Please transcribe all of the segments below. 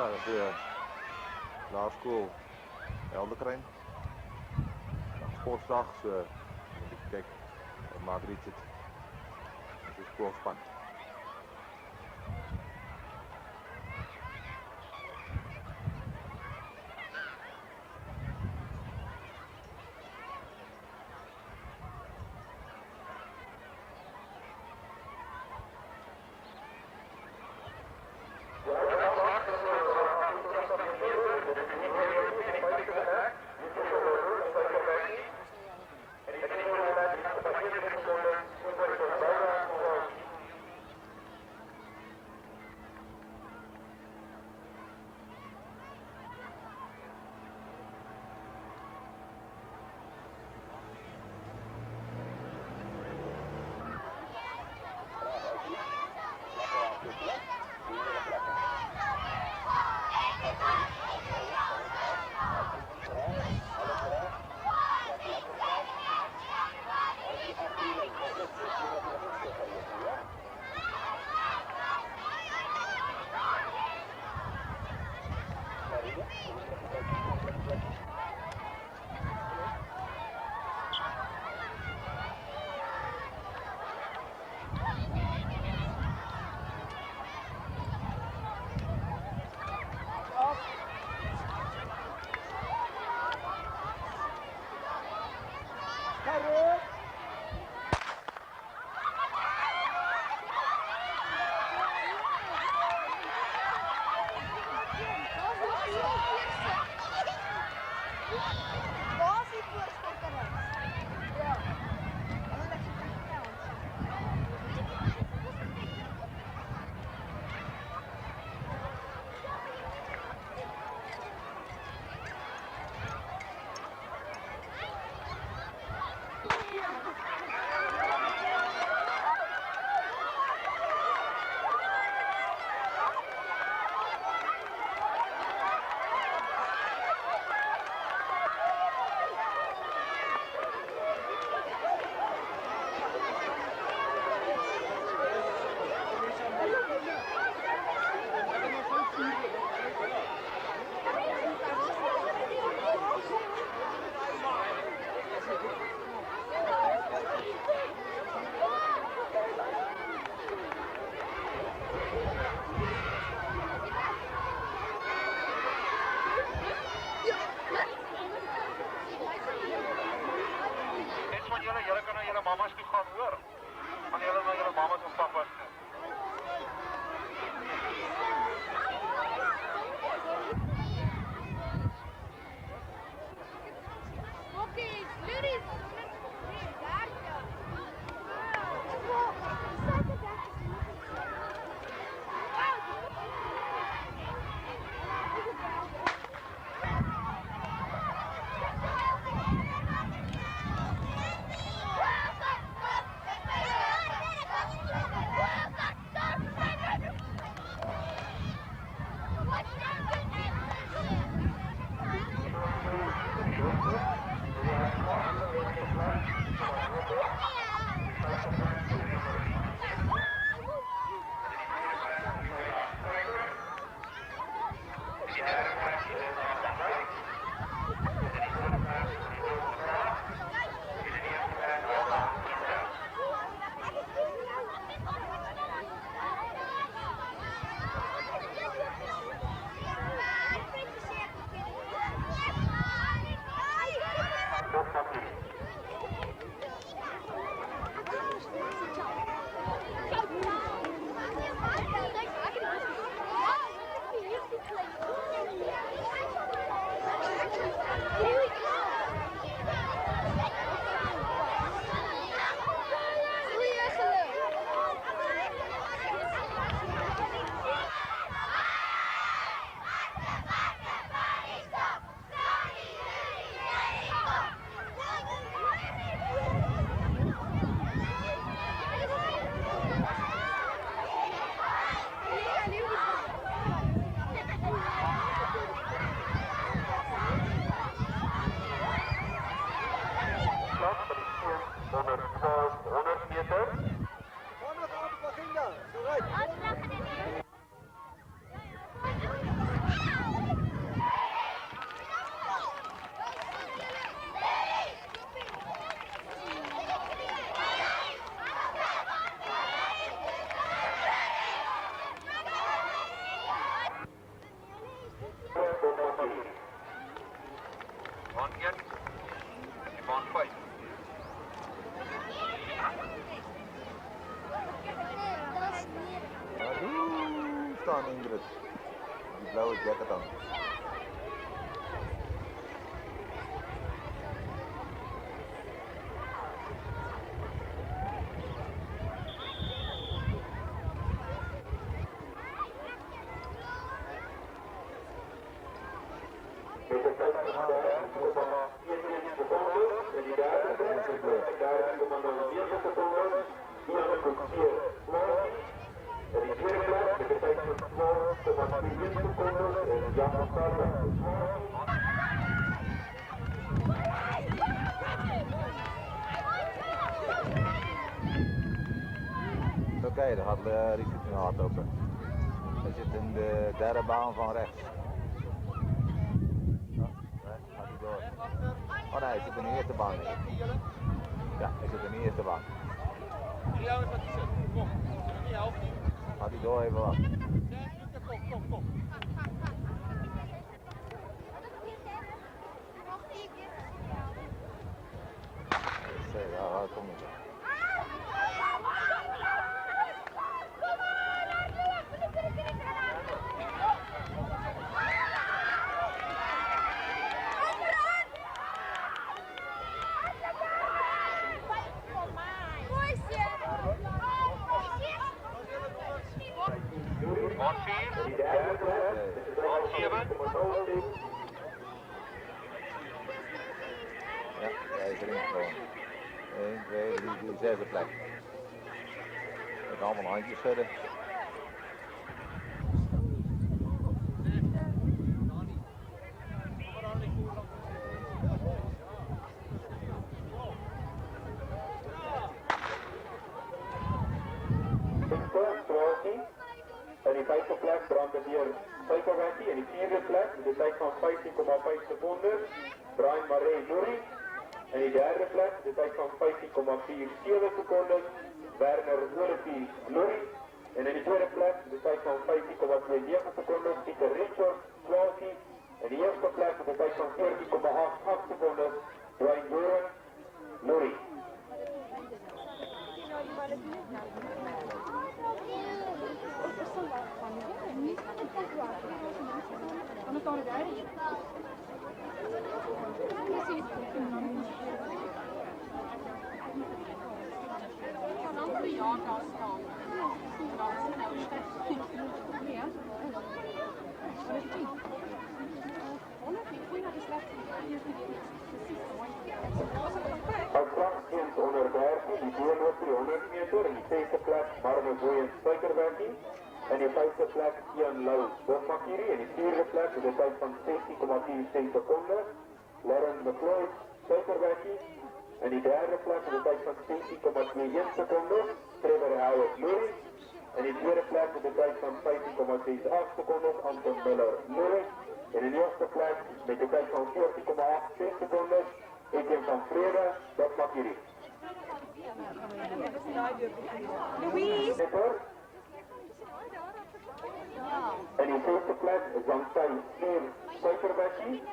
Ja, de Law School Elderkring. Sportdags, kijk, Margriet zit. Het is gewoon spannend. aan, Ingrid. Die blauwe jacket aan. Oké, dan gaat Richard nu hardlopen. Hij zit in de derde baan van rechts. Ja, nee, gaat hij door. Oh nee, hij zit in de eerste baan. Ja, hij zit in de eerste baan. Gaat hij door even wat. Kom. Ja, kom niet. Ja, hij is erin gekomen. 1, 2, 3, 4, zesde plek. Met allemaal handjes schudden. En die vijfde plek brandde weer Suikerwettie. En die vierde plek, de tijd van 15,5 seconden, Brian Marais Luri. En die derde plek, de tijd van 15,47 seconden, Werner Olivier Luri. En in de tweede plek, de tijd van 15,29 seconden, Pieter Richard Swalkie. En die eerste plek, de tijd van 14,88 seconden, Brian Joran Luri. Uitslagskind onder 13, die 200 meter, en die zesde plek Marne Boeien Suikerwettie. En die vijfde plek Ian Lau Bosmakiri. En die vierde plek de tijd van 16,46 seconden, Lauren McLeod Suikerwettie. En die derde plek de tijd van 16,21 seconden, Trevor Howard Luri. En die tweede plek de tijd van 15,68 seconden, Anton Miller Luri. En in de eerste plek met de tijd van 14,86 seconden, Etienne van Vrede, Bosmakiri. Louise! En die zesde plek is dan Sier Suikerwettie.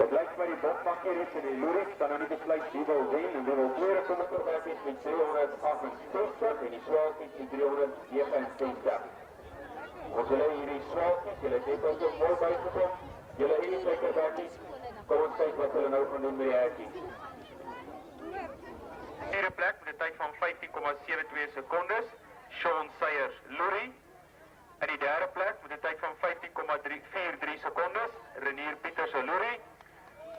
Het lijkt mij die Bosmakiri en die Lurik dan nog niet besluit wie wil winnen. En wie wil tweede Suikerwettie met 368 en die Swalkies met 369. Ons jullie hierdie Swalkies, jullie het ook nog mooi bijgekom. Jullie hierdie Suikerwetties, kom ons kijken wat jullie nou gaan doen met die herkie. Vierde plek met een tijd van 15,72 secondes, Sean Sayers Luri. En die derde plek met een tijd van 15,43 secondes, Renier Pieterse Luri.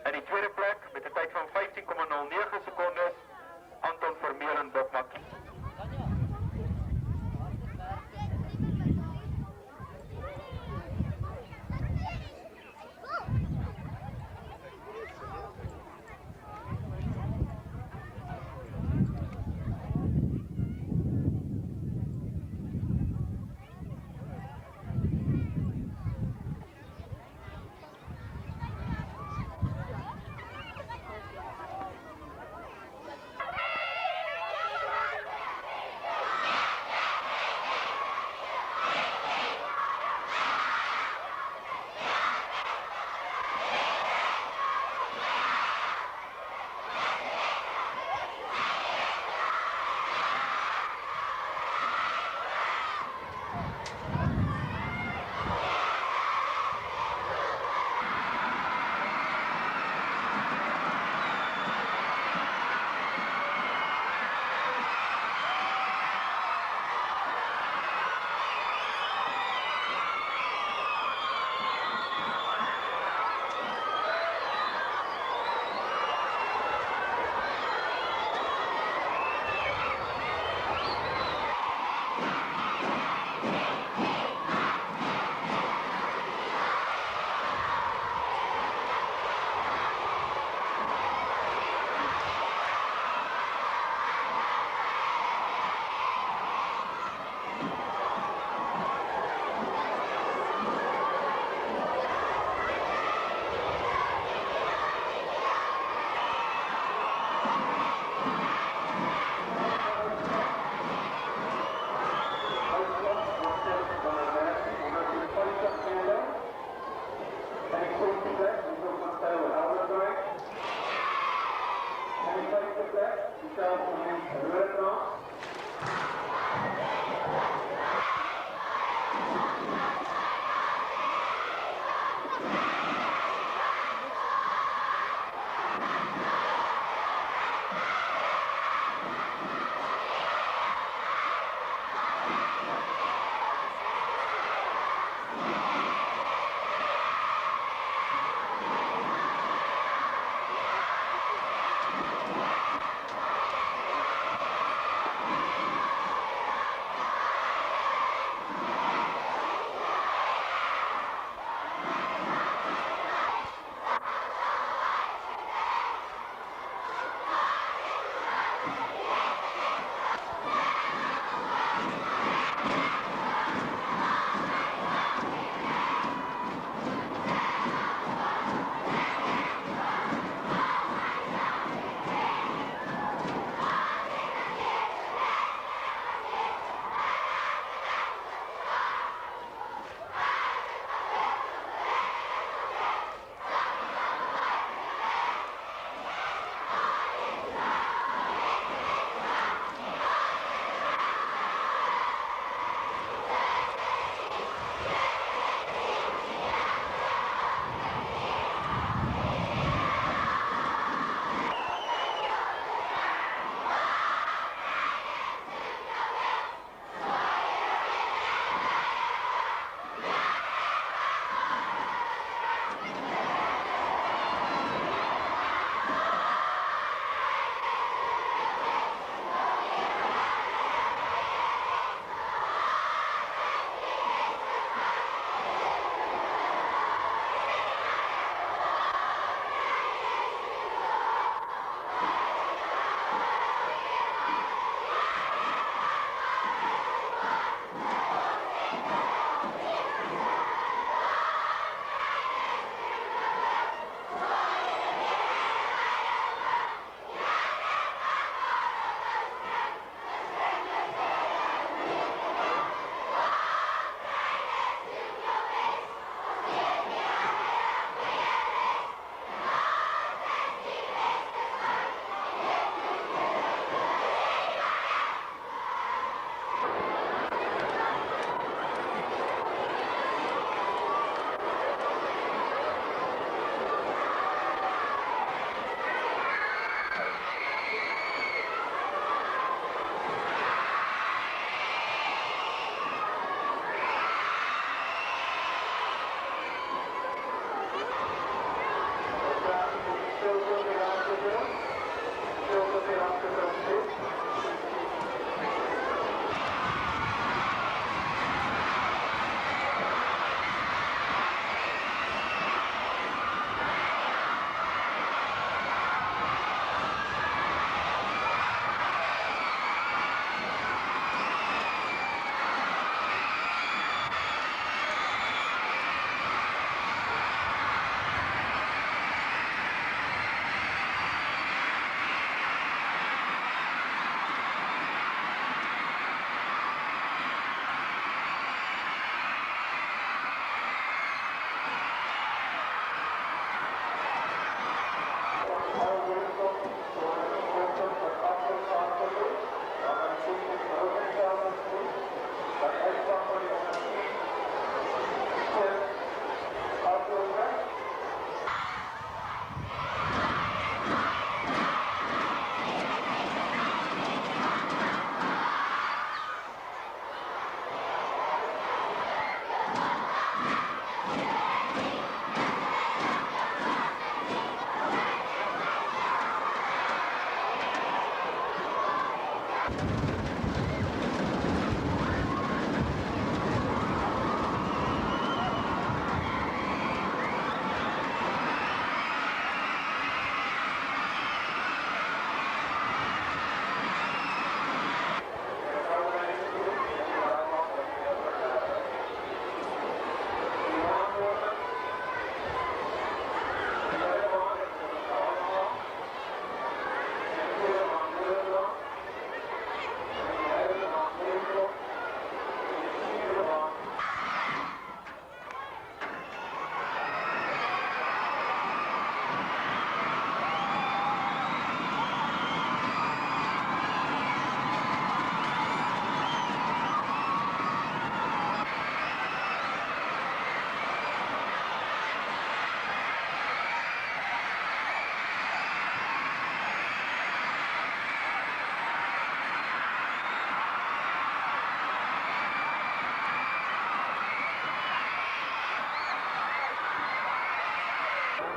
En die tweede plek met een tijd van 15,09 secondes, Anton Vermeulen Bokmakkie.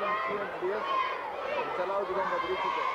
Welcome students, dear. Salam to them, Badri.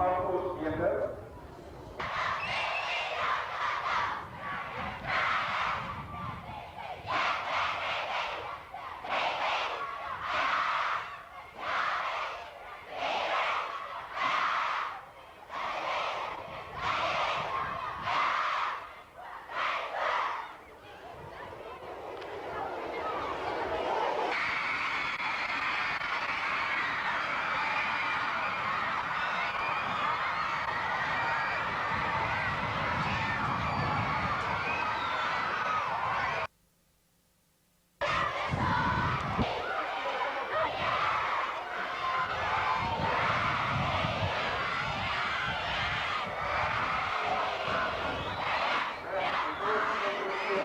Alkos Beker.